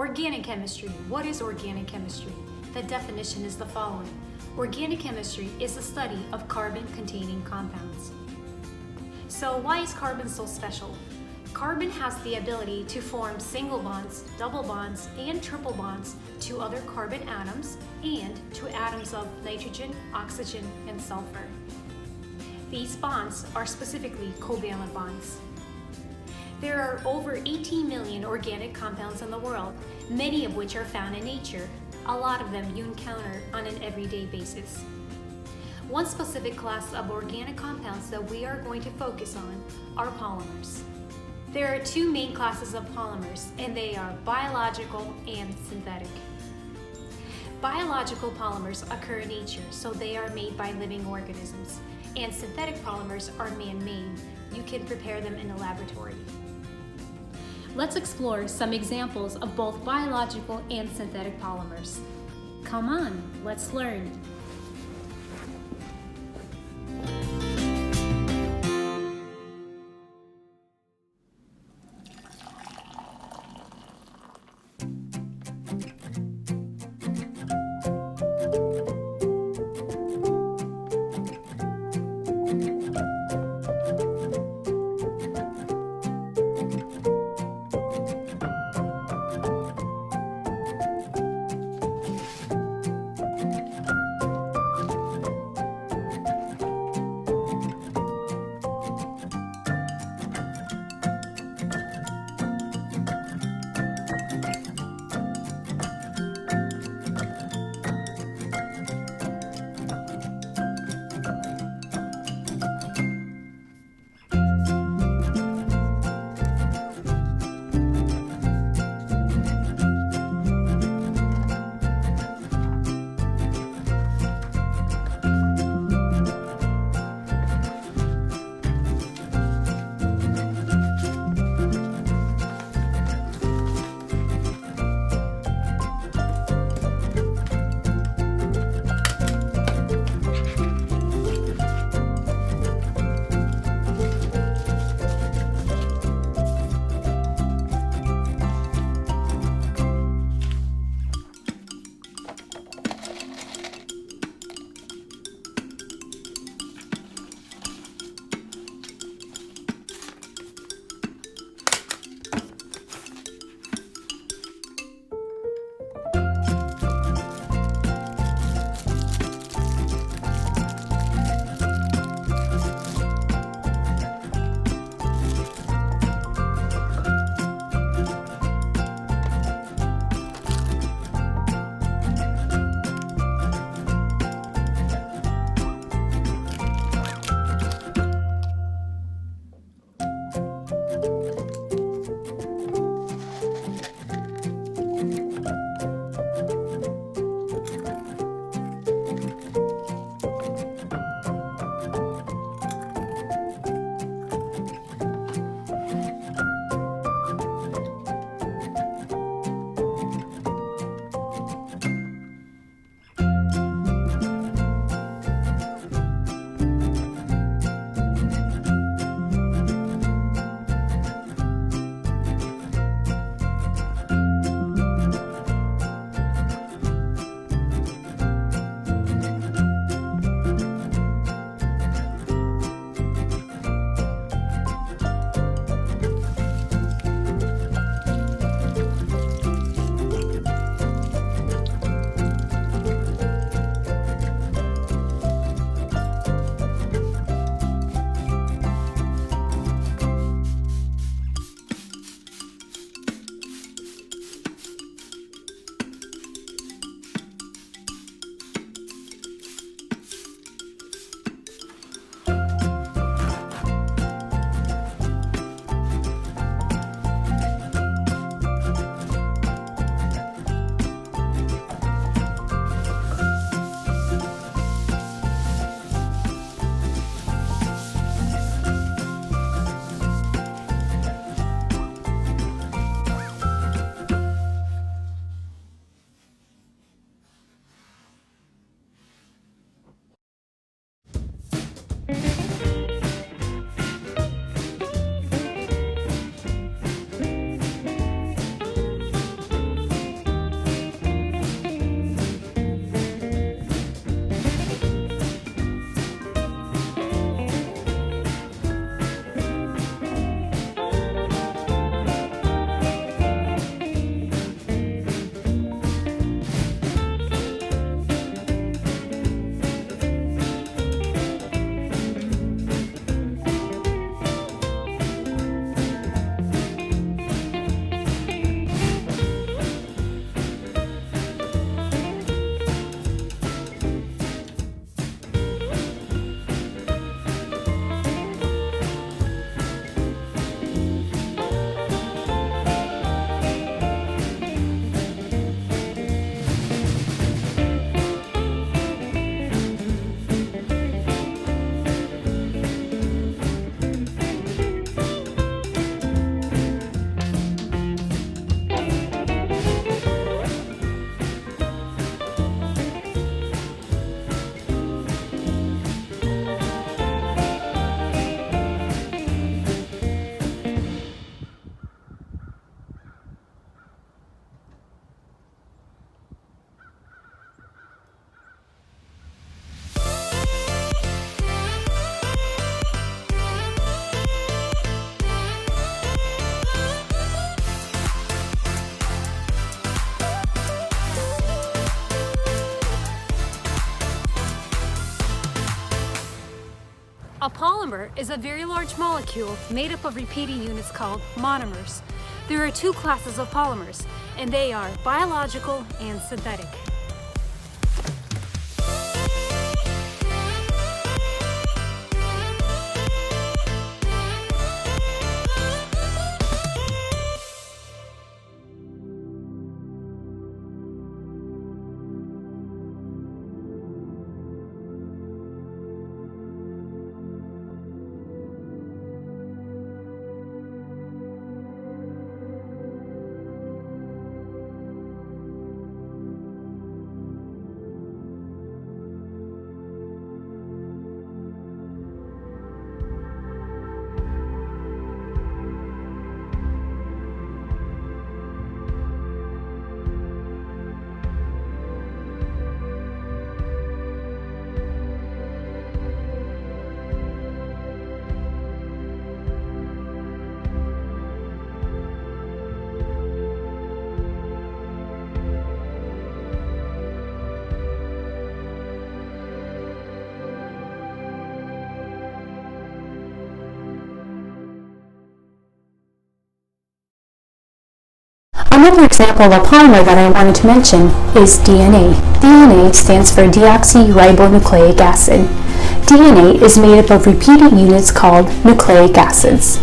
Organic chemistry. What is organic chemistry? The definition is the following. Organic chemistry is the study of carbon-containing compounds. So why is carbon so special? Carbon has the ability to form single bonds, double bonds, and triple bonds to other carbon atoms and to atoms of nitrogen, oxygen, and sulfur. These bonds are specifically covalent bonds. There are over 18 million organic compounds in the world, many of which are found in nature. A lot of them you encounter on an everyday basis. One specific class of organic compounds that we are going to focus on are polymers. There are two main classes of polymers, and they are biological and synthetic. Biological polymers occur in nature, so they are made by living organisms, and synthetic polymers are man-made. You can prepare them in a laboratory. Let's explore some examples of both biological and synthetic polymers. Come on, let's learn. A polymer is a very large molecule made up of repeating units called monomers. There are two classes of polymers, and they are biological and synthetic. Another example of a polymer that I wanted to mention is DNA. DNA stands for deoxyribonucleic acid. DNA is made up of repeating units called nucleic acids.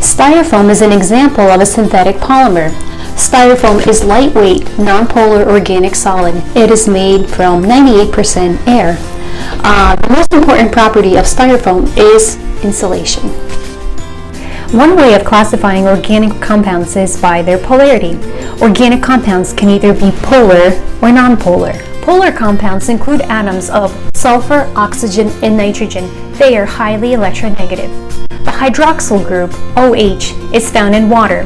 Styrofoam is an example of a synthetic polymer. Styrofoam is lightweight, nonpolar organic solid. It is made from 98% air. The most important property of styrofoam is insulation. One way of classifying organic compounds is by their polarity. Organic compounds can either be polar or nonpolar. Polar compounds include atoms of sulfur, oxygen, and nitrogen. They are highly electronegative. The hydroxyl group, OH, is found in water,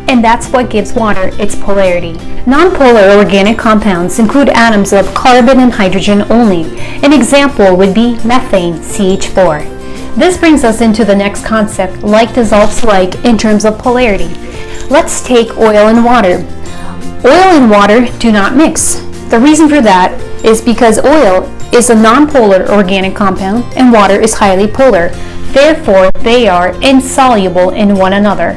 and that's what gives water its polarity. Nonpolar organic compounds include atoms of carbon and hydrogen only. An example would be methane, CH4. This brings us into the next concept, like dissolves like, in terms of polarity. Let's take oil and water. Oil and water do not mix. The reason for that is because oil is a nonpolar organic compound and water is highly polar. Therefore, they are insoluble in one another.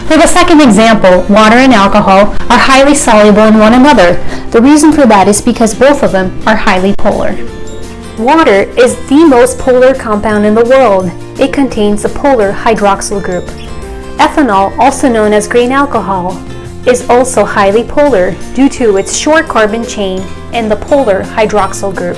For the second example, water and alcohol are highly soluble in one another. The reason for that is because both of them are highly polar. Water is the most polar compound in the world. It contains the polar hydroxyl group. Ethanol, also known as grain alcohol, is also highly polar due to its short carbon chain and the polar hydroxyl group.